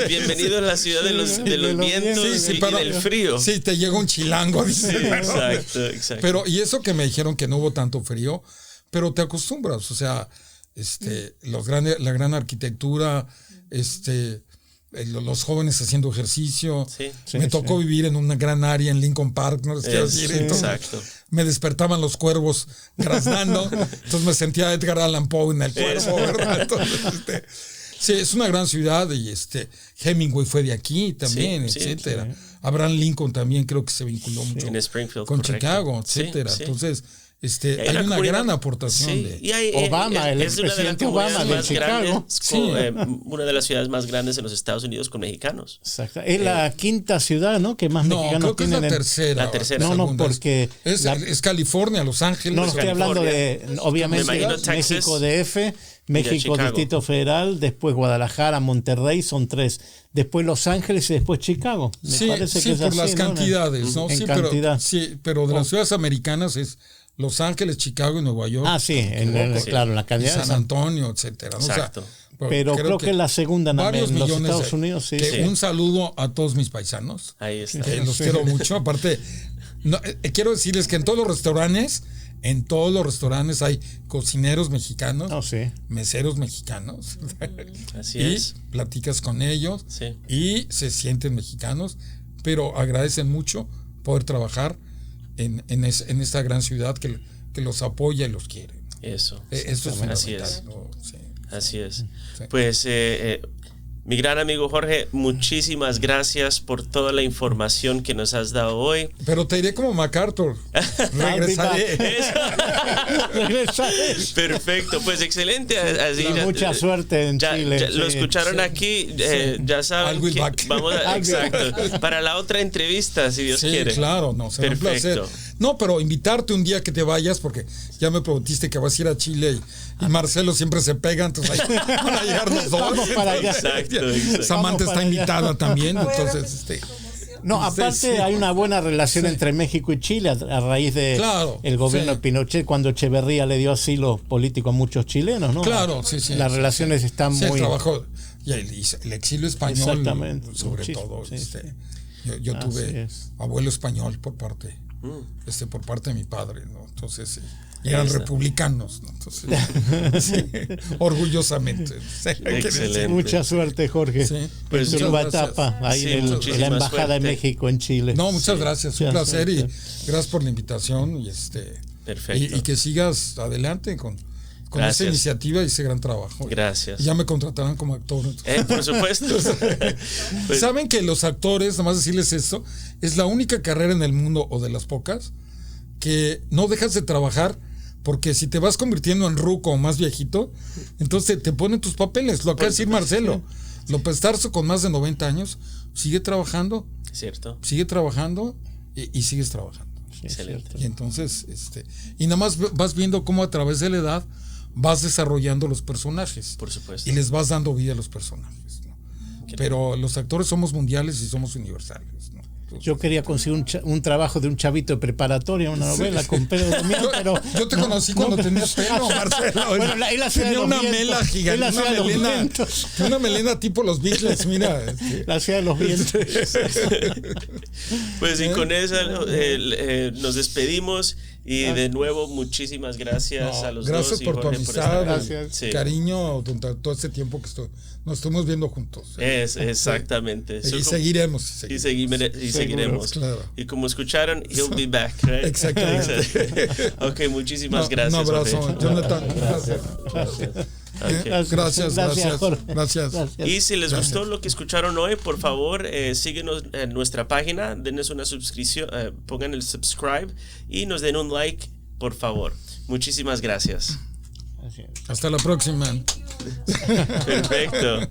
bienvenido a la ciudad de los vientos y del frío. Sí, te llega un chilango. Dice, sí, exacto. Pero, y eso que me dijeron que no hubo tanto frío, pero te acostumbras. O sea, la gran arquitectura, los jóvenes haciendo ejercicio. Me tocó vivir en una gran área en Lincoln Park, ¿no? Exacto. Me despertaban los cuervos graznando, entonces me sentía Edgar Allan Poe en el cuervo, ¿verdad? Entonces, sí, es una gran ciudad y Hemingway fue de aquí también, etcétera. Sí. Abraham Lincoln también creo que se vinculó mucho en Springfield, con correcto. Chicago, etcétera. Entonces, hay una gran aportación Obama, el presidente Obama de Chicago. Una de las ciudades más grandes en los Estados Unidos con mexicanos. Exacto. Es la quinta ciudad, ¿no? Que más mexicanos tienen. Es la tercera. La tercera. No, porque es California, Los Ángeles. No, estoy hablando de, obviamente, México DF, México Distrito Federal, después Guadalajara, Monterrey, son 3. Después Los Ángeles y después Chicago. Me parece que es por así, las cantidades, ¿no? En cantidad. Pero de las ciudades americanas es Los Ángeles, Chicago y Nueva York. Claro, en la cantidad. San Antonio, etcétera. Exacto. O sea, pero creo que es la segunda en los Estados Unidos. Sí. Un saludo a todos mis paisanos. Ahí está. Que los quiero mucho. Aparte, quiero decirles que en todos los restaurantes hay cocineros mexicanos, meseros mexicanos. Así es. Platicas con ellos y se sienten mexicanos, pero agradecen mucho poder trabajar en esta gran ciudad que los apoya y los quiere. Eso. Eso es fundamental. Así es. ¿No? Así es. Pues mi gran amigo Jorge, muchísimas gracias por toda la información que nos has dado hoy. Pero te iré como MacArthur. Regresaré. Perfecto, pues excelente. Así, mucha suerte en Chile. Lo escucharon aquí, ya saben que vamos exacto, para la otra entrevista, si Dios quiere. Claro, será un placer. No, pero invitarte un día que te vayas, porque ya me prometiste que vas a ir a Chile y Marcelo siempre se pega, entonces ahí van a llegar los dos. Vamos para allá. Exacto. Samantha está invitada también, entonces aparte hay una buena relación entre México y Chile a raíz de el gobierno de Pinochet, cuando Echeverría le dio asilo político a muchos chilenos, ¿no? Claro, Las relaciones están muy... el trabajo y el exilio español, sobre muchísimo, todo. Yo tuve abuelo español por parte por parte de mi padre, ¿no? Entonces, eran republicanos, ¿no? Entonces, sí, orgullosamente. Excelente. Mucha suerte, Jorge. Sí. Pues en tu nueva etapa ahí en la Embajada de México en Chile. No, muchas gracias, un placer y gracias por la invitación y Perfecto. Y que sigas adelante con esa iniciativa y ese gran trabajo. Gracias. Y ya me contratarán como actor. Por supuesto. Pues, ¿saben que los actores, nomás decirles esto, es la única carrera en el mundo, o de las pocas, que no dejas de trabajar? Porque si te vas convirtiendo en ruco o más viejito, entonces te ponen tus papeles. Lo acaba de decir Marcelo. López Tarso, con más de 90 años, sigue trabajando. Cierto. Sigue trabajando y sigues trabajando. Excelente. Y entonces, y nada más vas viendo cómo a través de la edad vas desarrollando los personajes. Por supuesto. Y les vas dando vida a los personajes, ¿no? Pero los actores somos mundiales y somos universales, ¿no? Yo quería conseguir un trabajo de un chavito de preparatoria, una novela con pelo de miel, pero... Yo te conocí cuando tenías pelo, Marcelo. Bueno, él hacía tenía una mela gigante, una melena tipo los Beatles, mira. La ciudad de los vientos. Pues y con eso nos despedimos y de nuevo muchísimas gracias a los gracias dos. Por tu amistad, gracias. Cariño, todo este tiempo que nos estuvimos viendo juntos. Exactamente. Y seguiremos. Y seguiremos. Claro. Y como escucharon, he'll be back, right? Exactamente. Ok, muchísimas gracias. Un abrazo, Jorge. Jonathan. Gracias. Okay. Gracias. Y si les gustó lo que escucharon hoy, por favor, síguenos en nuestra página, denos una suscripción, pongan el subscribe y nos den un like, por favor. Muchísimas gracias. Hasta la próxima. Perfecto.